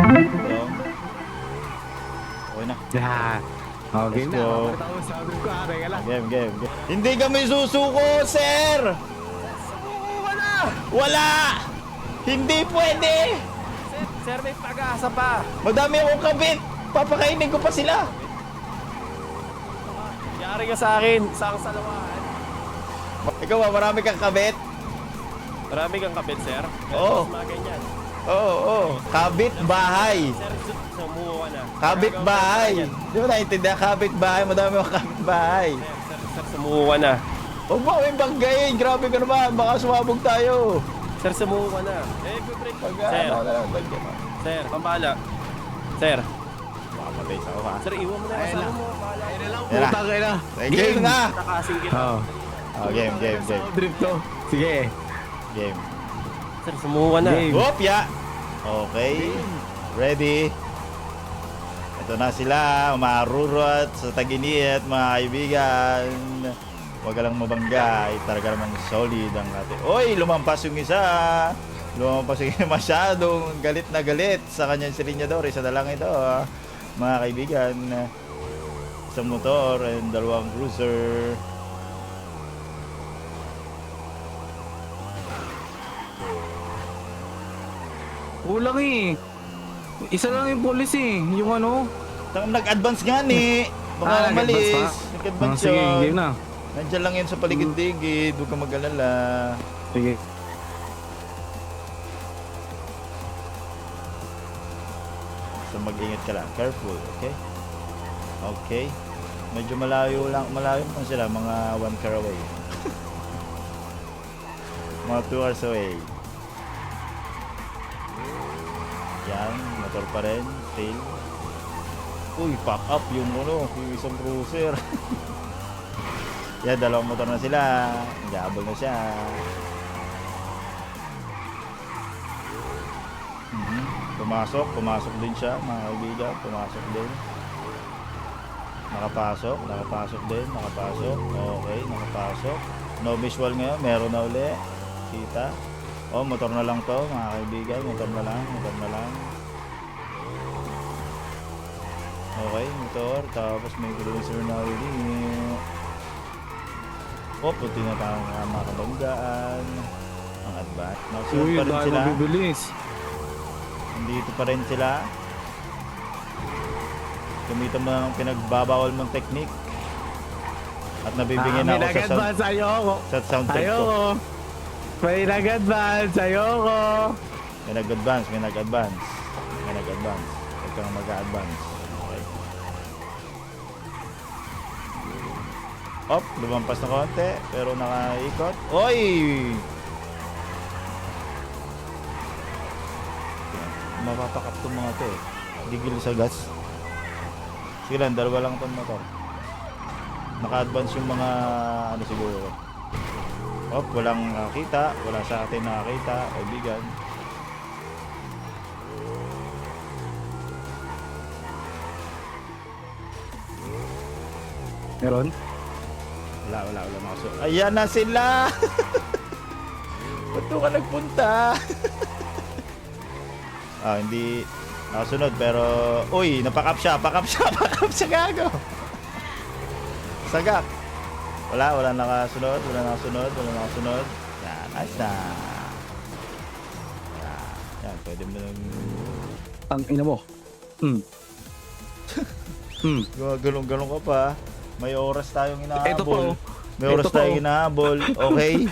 Long. Okay na. Yeah. Okay Let's na. go. Sabi ko, teka lang. Game. Hindi kami susuko, sir! Wala! Hindi pwede! Sir, may pag-asa pa. Madami akong kabit! Papakainin ko pa sila! Yari ka sa akin, isang salawaan. Ikaw ba, marami kang kabit? Marami kang kapit, sir. Oo. Mga ganyan. Oo. Kabit bahay! Sir, sumuha ka na. Kabit bahay! Di mo naiintindihan? Kabit bahay, madami akong kabit bahay! Sir, sumuha ka na. Huwag mo kaming banggayin! Grabe ka naman! Baka sumabog tayo! Sir, sumuha ka na. Break. Sir, sir, pambala. Sir, Makapatay sa ako ha. sir, iwan mo na yung kasama mo. Bahala. Ayun na lang, Yan na. putang ina. Game na! Nakasing kita. Oh. Oh, game. Drift to. Sige. Game. Sir, sumuha ka na. Game. Whoop, ya! Okay. Ready? Ito na sila, umarurot sa tag-init, mga kaibigan. Huwag ka lang mabangga, talaga namang solid ang ating... Oy, lumampas yung isa! Lumampas yung isa, masyadong galit na galit sa kanyang silinyador. Isa na lang ito, mga kaibigan. Isang motor and dalawang cruiser. Kulang eh. Isa lang yung police eh. Yung ano. Nag-advance nga ni. Baka nag-advance umalis. pa? Nag-advance Sige, yun. game na. Nandiyan lang yun sa paligid-digid. Huwag ka mag-alala. Sige. So mag-ingat ka lang. Careful, okay? Okay. Medyo malayo lang pa sila. Mga 1 car away. Mga 2 hours away. Yan. Motor pa rin. Tail. Uy, pack up yung isang cruiser. Yan, dalawang motor na sila. Nag-aabol na siya. Pumasok din siya, mga kaibigan. Pumasok din. Nakapasok din. Okay, nakapasok. No visual ngayon, meron na uli. Kita. Oh, motor na lang to, mga kaibigan. Motor na lang. Okay, motor. Tapos may cruiser na uli. Oh, puti na tayo mga kabanggaan. Ang advance. Nasunod Uy, pa rin dahil sila. mabibilis. Nandito pa rin sila. Gamitan mo ng pinagbabawal mong technique. At nabibigyan ako Nag-advance, ayoko. sa sound check ko. Ayoko. May nag-advance, ayoko. May nag-advance. Huwag kang mag-advance. Okay. Op, lumampas na konti. Pero nakaikot. Oy! Mapapakap itong mga ito eh. Gigil sa gas. Sige lang, dalawa lang itong motor. Naka-advance yung mga ano siguro. Op, walang nakakita. Wala sa atin nakakita. Kaibigan. Meron? Wala makaso. Ayan na sila! Ba't doon ka nagpunta? Hindi nakasunod pero... Uy, napakap siya gago! Sagap! Wala nakasunod. Yan, nice na! Yan, pwede mo nang... Ang ina mo. Galong-galong ka pa. May oras tayong Ito po. inahabol. May oras tayong inahabol. Okay?